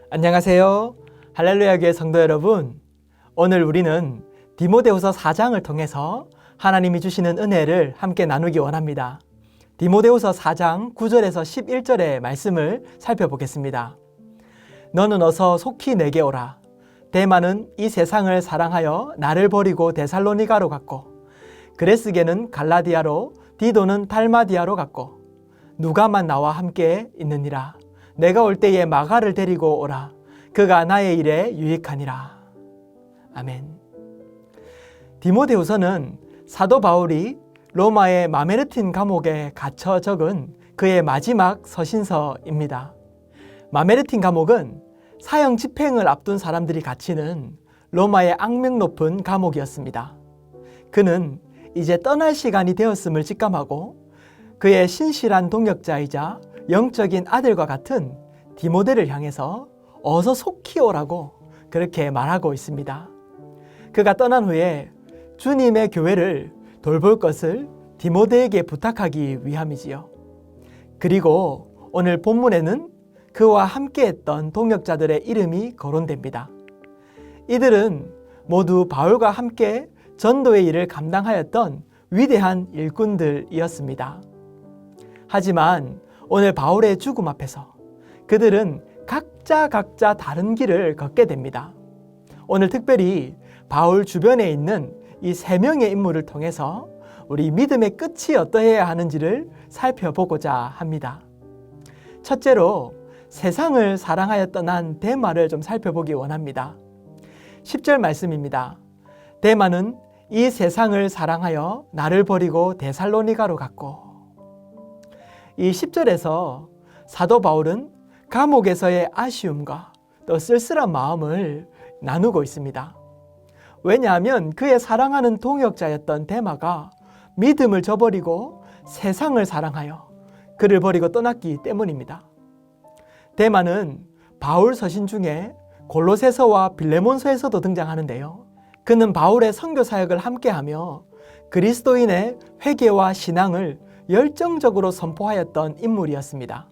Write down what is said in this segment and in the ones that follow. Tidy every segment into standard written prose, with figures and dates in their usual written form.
안녕하세요. 할렐루야 교회 성도 여러분, 오늘 우리는 디모데후서 4장을 통해서 하나님이 주시는 은혜를 함께 나누기 원합니다. 디모데후서 4장 9절에서 11절의 말씀을 살펴보겠습니다. 너는 어서 속히 내게 오라. 데마는 이 세상을 사랑하여 나를 버리고 데살로니가로 갔고, 그레스게는 갈라디아로, 디도는 달마디아로 갔고, 누가만 나와 함께 있느니라. 내가 올 때에 마가를 데리고 오라. 그가 나의 일에 유익하니라. 아멘. 디모데후서는 사도 바울이 로마의 마메르틴 감옥에 갇혀 적은 그의 마지막 서신서입니다. 마메르틴 감옥은 사형 집행을 앞둔 사람들이 갇히는 로마의 악명 높은 감옥이었습니다. 그는 이제 떠날 시간이 되었음을 직감하고 그의 신실한 동역자이자 영적인 아들과 같은 디모데를 향해서 어서 속히 오라고 그렇게 말하고 있습니다. 그가 떠난 후에 주님의 교회를 돌볼 것을 디모데에게 부탁하기 위함이지요. 그리고 오늘 본문에는 그와 함께했던 동역자들의 이름이 거론됩니다. 이들은 모두 바울과 함께 전도의 일을 감당하였던 위대한 일꾼들이었습니다. 하지만 오늘 바울의 죽음 앞에서 그들은 각자 다른 길을 걷게 됩니다. 오늘 특별히 바울 주변에 있는 이 세 명의 인물을 통해서 우리 믿음의 끝이 어떠해야 하는지를 살펴보고자 합니다. 첫째로 세상을 사랑하여 떠난 데마를 좀 살펴보기 원합니다. 10절 말씀입니다. 데마는 이 세상을 사랑하여 나를 버리고 데살로니가로 갔고, 이 10절에서 사도 바울은 감옥에서의 아쉬움과 또 쓸쓸한 마음을 나누고 있습니다. 왜냐하면 그의 사랑하는 동역자였던 데마가 믿음을 저버리고 세상을 사랑하여 그를 버리고 떠났기 때문입니다. 데마는 바울 서신 중에 골로새서와 빌레몬서에서도 등장하는데요. 그는 바울의 선교 사역을 함께하며 그리스도인의 회개와 신앙을 열정적으로 선포하였던 인물이었습니다.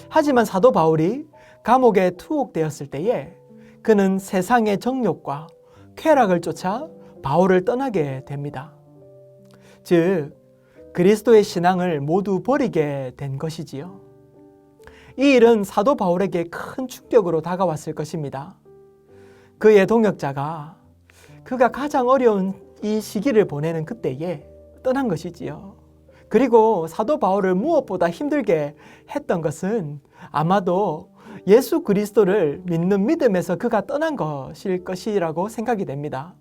하지만 사도 바울이 감옥에 투옥되었을 때에 그는 세상의 정욕과 쾌락을 쫓아 바울을 떠나게 됩니다. 즉, 그리스도의 신앙을 모두 버리게 된 것이지요. 이 일은 사도 바울에게 큰 충격으로 다가왔을 것입니다. 그의 동역자가 그가 가장 어려운 이 시기를 보내는 그때에 떠난 것이지요. 그리고 사도 바울을 무엇보다 힘들게 했던 것은 아마도 예수 그리스도를 믿는 믿음에서 그가 떠난 것일 것이라고 생각이 됩니다.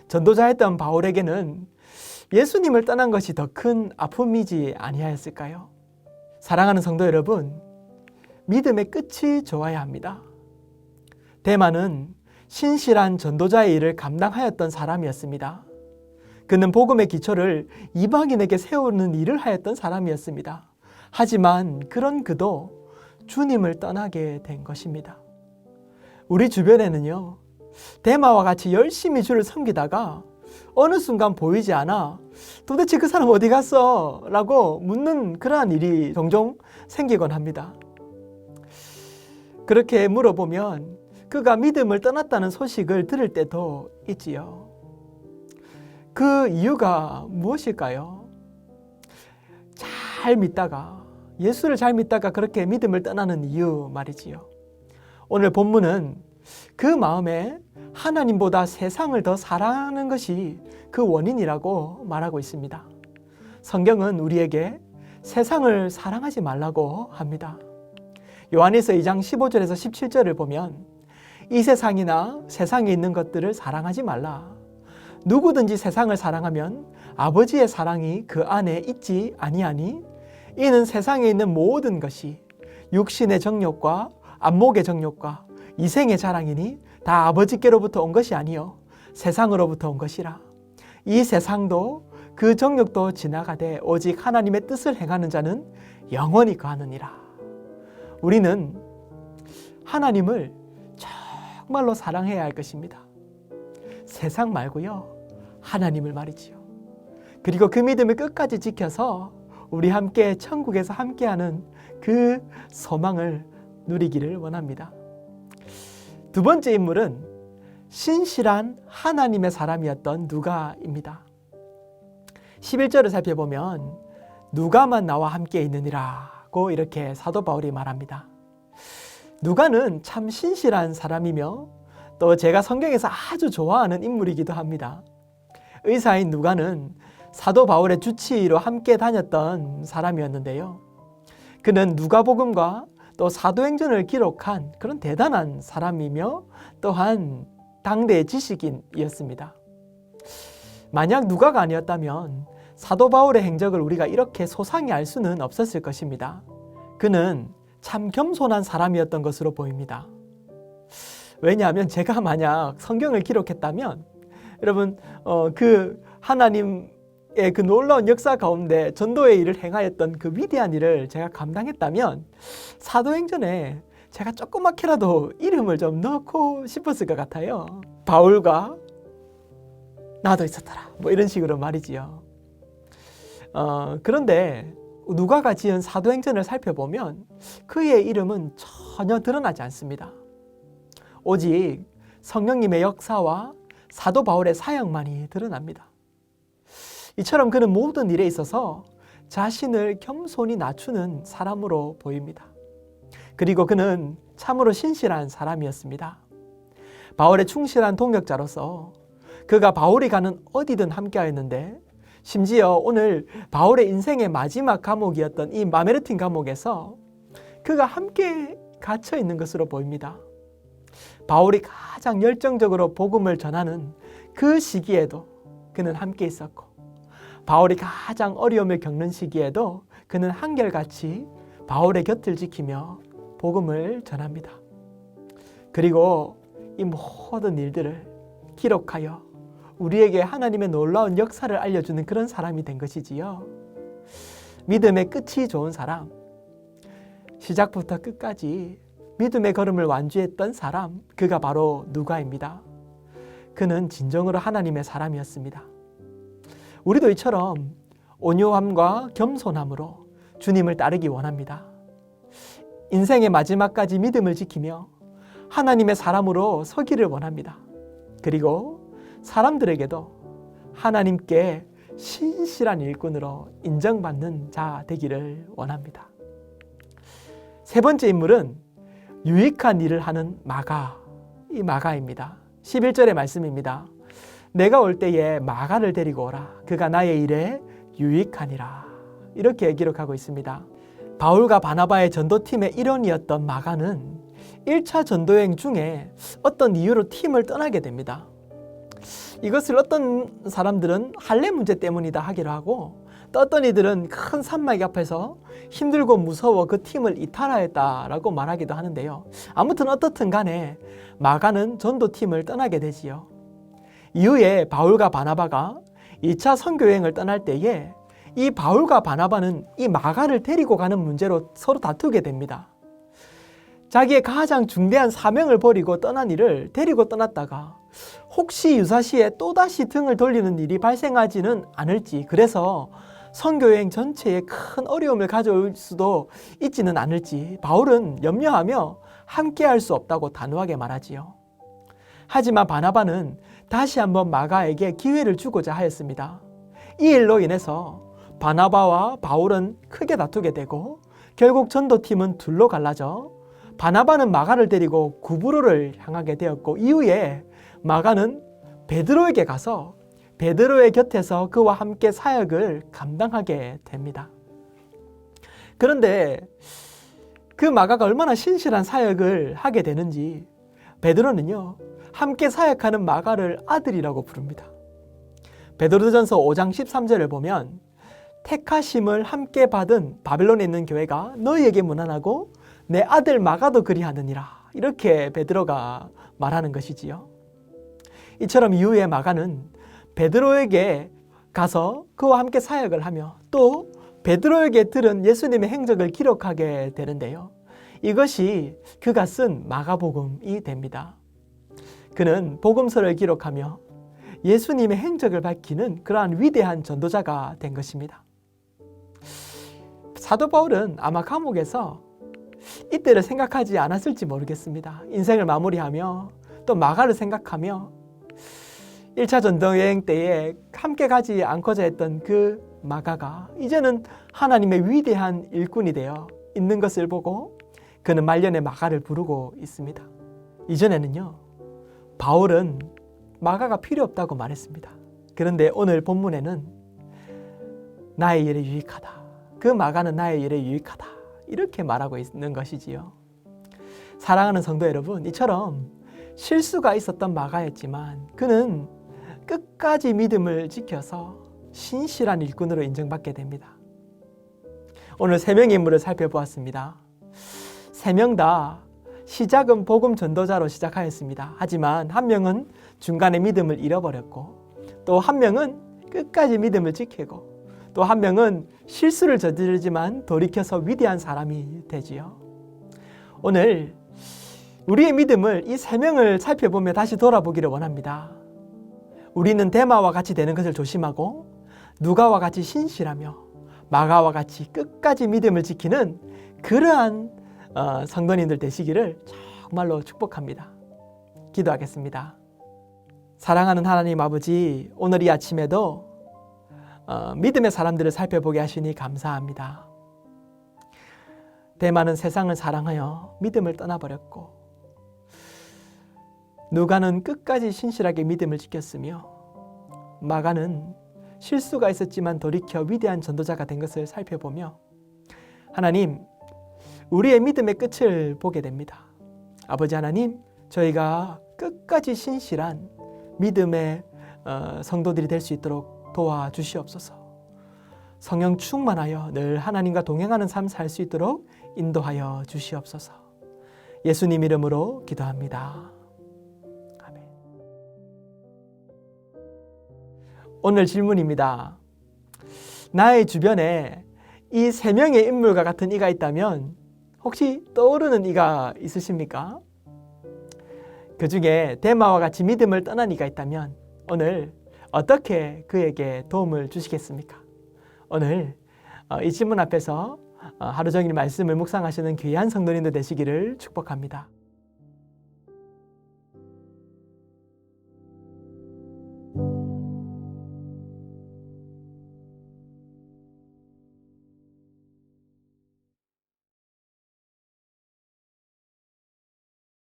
전도자였던 바울에게는 예수님을 떠난 것이 더 큰 아픔이지 아니하였을까요? 사랑하는 성도 여러분, 믿음의 끝이 좋아야 합니다. 데마는 신실한 전도자의 일을 감당하였던 사람이었습니다. 그는 복음의 기초를 이방인에게 세우는 일을 하였던 사람이었습니다. 하지만 그런 그도 주님을 떠나게 된 것입니다. 우리 주변에는요, 데마와 같이 열심히 주를 섬기다가 어느 순간 보이지 않아 도대체 그 사람 어디 갔어? 라고 묻는 그러한 일이 종종 생기곤 합니다. 그렇게 물어보면 그가 믿음을 떠났다는 소식을 들을 때도 있지요. 그 이유가 무엇일까요? 예수를 잘 믿다가 그렇게 믿음을 떠나는 이유 말이지요. 오늘 본문은 그 마음에 하나님보다 세상을 더 사랑하는 것이 그 원인이라고 말하고 있습니다. 성경은 우리에게 세상을 사랑하지 말라고 합니다. 요한일서 2장 15절에서 17절을 보면 이 세상이나 세상에 있는 것들을 사랑하지 말라. 누구든지 세상을 사랑하면 아버지의 사랑이 그 안에 있지 아니하니 이는 세상에 있는 모든 것이 육신의 정욕과 안목의 정욕과 이생의 자랑이니 다 아버지께로부터 온 것이 아니요 세상으로부터 온 것이라. 이 세상도 그 정욕도 지나가되 오직 하나님의 뜻을 행하는 자는 영원히 거하느니라. 우리는 하나님을 정말로 사랑해야 할 것입니다. 세상 말고요, 하나님을 말이지요. 그리고 그 믿음을 끝까지 지켜서 우리 함께 천국에서 함께하는 그 소망을 누리기를 원합니다. 두 번째 인물은 신실한 하나님의 사람이었던 누가입니다. 11절을 살펴보면 누가만 나와 함께 있느니라고 이렇게 사도 바울이 말합니다. 누가는 참 신실한 사람이며 또 제가 성경에서 아주 좋아하는 인물이기도 합니다. 의사인 누가는 사도 바울의 주치의로 함께 다녔던 사람이었는데요. 그는 누가복음과 또 사도행전을 기록한 그런 대단한 사람이며 또한 당대의 지식인이었습니다. 만약 누가가 아니었다면 사도 바울의 행적을 우리가 이렇게 소상히 알 수는 없었을 것입니다. 그는 참 겸손한 사람이었던 것으로 보입니다. 왜냐하면 제가 만약 성경을 기록했다면 여러분 그 하나님의 그 놀라운 역사 가운데 전도의 일을 행하였던 그 위대한 일을 제가 감당했다면 사도행전에 제가 조그맣게라도 이름을 좀 넣고 싶었을 것 같아요. 바울과 나도 있었더라 뭐 이런 식으로 말이지요. 그런데 누가가 지은 사도행전을 살펴보면 그의 이름은 전혀 드러나지 않습니다. 오직 성령님의 역사와 사도 바울의 사역만이 드러납니다. 이처럼 그는 모든 일에 있어서 자신을 겸손히 낮추는 사람으로 보입니다. 그리고 그는 참으로 신실한 사람이었습니다. 바울의 충실한 동역자로서 그가 바울이 가는 어디든 함께하였는데 심지어 오늘 바울의 인생의 마지막 감옥이었던 이 마메르틴 감옥에서 그가 함께 갇혀 있는 것으로 보입니다. 바울이 가장 열정적으로 복음을 전하는 그 시기에도 그는 함께 있었고 바울이 가장 어려움을 겪는 시기에도 그는 한결같이 바울의 곁을 지키며 복음을 전합니다. 그리고 이 모든 일들을 기록하여 우리에게 하나님의 놀라운 역사를 알려주는 그런 사람이 된 것이지요. 믿음의 끝이 좋은 사람, 시작부터 끝까지 믿음의 걸음을 완주했던 사람, 그가 바로 누가입니다. 그는 진정으로 하나님의 사람이었습니다. 우리도 이처럼 온유함과 겸손함으로 주님을 따르기 원합니다. 인생의 마지막까지 믿음을 지키며 하나님의 사람으로 서기를 원합니다. 그리고 사람들에게도 하나님께 신실한 일꾼으로 인정받는 자 되기를 원합니다. 세 번째 인물은 유익한 일을 하는 마가, 이 마가입니다. 11절의 말씀입니다. 내가 올 때에 마가를 데리고 오라. 그가 나의 일에 유익하니라. 이렇게 기록하고 있습니다. 바울과 바나바의 전도팀의 일원이었던 마가는 1차 전도여행 중에 어떤 이유로 팀을 떠나게 됩니다. 이것을 어떤 사람들은 할례 문제 때문이다 하기로 하고 또 어떤 이들은 큰 산막 앞에서 힘들고 무서워 그 팀을 이탈하였다라고 말하기도 하는데요. 아무튼 어떻든 간에 마가는 전도팀을 떠나게 되지요. 이후에 바울과 바나바가 2차 선교여행을 떠날 때에 이 바울과 바나바는 이 마가를 데리고 가는 문제로 서로 다투게 됩니다. 자기의 가장 중대한 사명을 버리고 떠난 이를 데리고 떠났다가 혹시 유사시에 또다시 등을 돌리는 일이 발생하지는 않을지, 그래서 선교여행 전체에 큰 어려움을 가져올 수도 있지는 않을지 바울은 염려하며 함께할 수 없다고 단호하게 말하지요. 하지만 바나바는 다시 한번 마가에게 기회를 주고자 하였습니다. 이 일로 인해서 바나바와 바울은 크게 다투게 되고 결국 전도팀은 둘로 갈라져 바나바는 마가를 데리고 구브로를 향하게 되었고 이후에 마가는 베드로에게 가서 베드로의 곁에서 그와 함께 사역을 감당하게 됩니다. 그런데 그 마가가 얼마나 신실한 사역을 하게 되는지 베드로는요, 함께 사역하는 마가를 아들이라고 부릅니다. 베드로전서 5장 13절을 보면 택하심을 함께 받은 바벨론에 있는 교회가 너희에게 문안하고 내 아들 마가도 그리하느니라, 이렇게 베드로가 말하는 것이지요. 이처럼 이후에 마가는 베드로에게 가서 그와 함께 사역을 하며 또 베드로에게 들은 예수님의 행적을 기록하게 되는데요. 이것이 그가 쓴 마가복음이 됩니다. 그는 복음서를 기록하며 예수님의 행적을 밝히는 그러한 위대한 전도자가 된 것입니다. 사도 바울은 아마 감옥에서 이때를 생각하지 않았을지 모르겠습니다. 인생을 마무리하며 또 마가를 생각하며 1차 전도 여행 때에 함께 가지 않고자 했던 그 마가가 이제는 하나님의 위대한 일꾼이 되어 있는 것을 보고 그는 말년에 마가를 부르고 있습니다. 이전에는요, 바울은 마가가 필요 없다고 말했습니다. 그런데 오늘 본문에는 나의 일에 유익하다. 그 마가는 나의 일에 유익하다. 이렇게 말하고 있는 것이지요. 사랑하는 성도 여러분, 이처럼 실수가 있었던 마가였지만 그는 끝까지 믿음을 지켜서 신실한 일꾼으로 인정받게 됩니다. 오늘 세 명의 인물을 살펴보았습니다. 세 명 다 시작은 복음 전도자로 시작하였습니다. 하지만 한 명은 중간에 믿음을 잃어버렸고 또 한 명은 끝까지 믿음을 지키고 또 한 명은 실수를 저지르지만 돌이켜서 위대한 사람이 되지요. 오늘 우리의 믿음을 이 세 명을 살펴보며 다시 돌아보기를 원합니다. 우리는 데마와 같이 되는 것을 조심하고 누가와 같이 신실하며 마가와 같이 끝까지 믿음을 지키는 그러한 성도님들 되시기를 정말로 축복합니다. 기도하겠습니다. 사랑하는 하나님 아버지, 오늘 이 아침에도 믿음의 사람들을 살펴보게 하시니 감사합니다. 데마는 세상을 사랑하여 믿음을 떠나버렸고 누가는 끝까지 신실하게 믿음을 지켰으며 마가는 실수가 있었지만 돌이켜 위대한 전도자가 된 것을 살펴보며 하나님, 우리의 믿음의 끝을 보게 됩니다. 아버지 하나님, 저희가 끝까지 신실한 믿음의 성도들이 될 수 있도록 도와주시옵소서. 성령 충만하여 늘 하나님과 동행하는 삶 살 수 있도록 인도하여 주시옵소서. 예수님 이름으로 기도합니다. 아멘. 오늘 질문입니다. 나의 주변에 이 세 명의 인물과 같은 이가 있다면 혹시 떠오르는 이가 있으십니까? 그 중에 데마와 같이 믿음을 떠난 이가 있다면 오늘 어떻게 그에게 도움을 주시겠습니까? 오늘 이 질문 앞에서 하루 종일 말씀을 묵상하시는 귀한 성도님들 되시기를 축복합니다.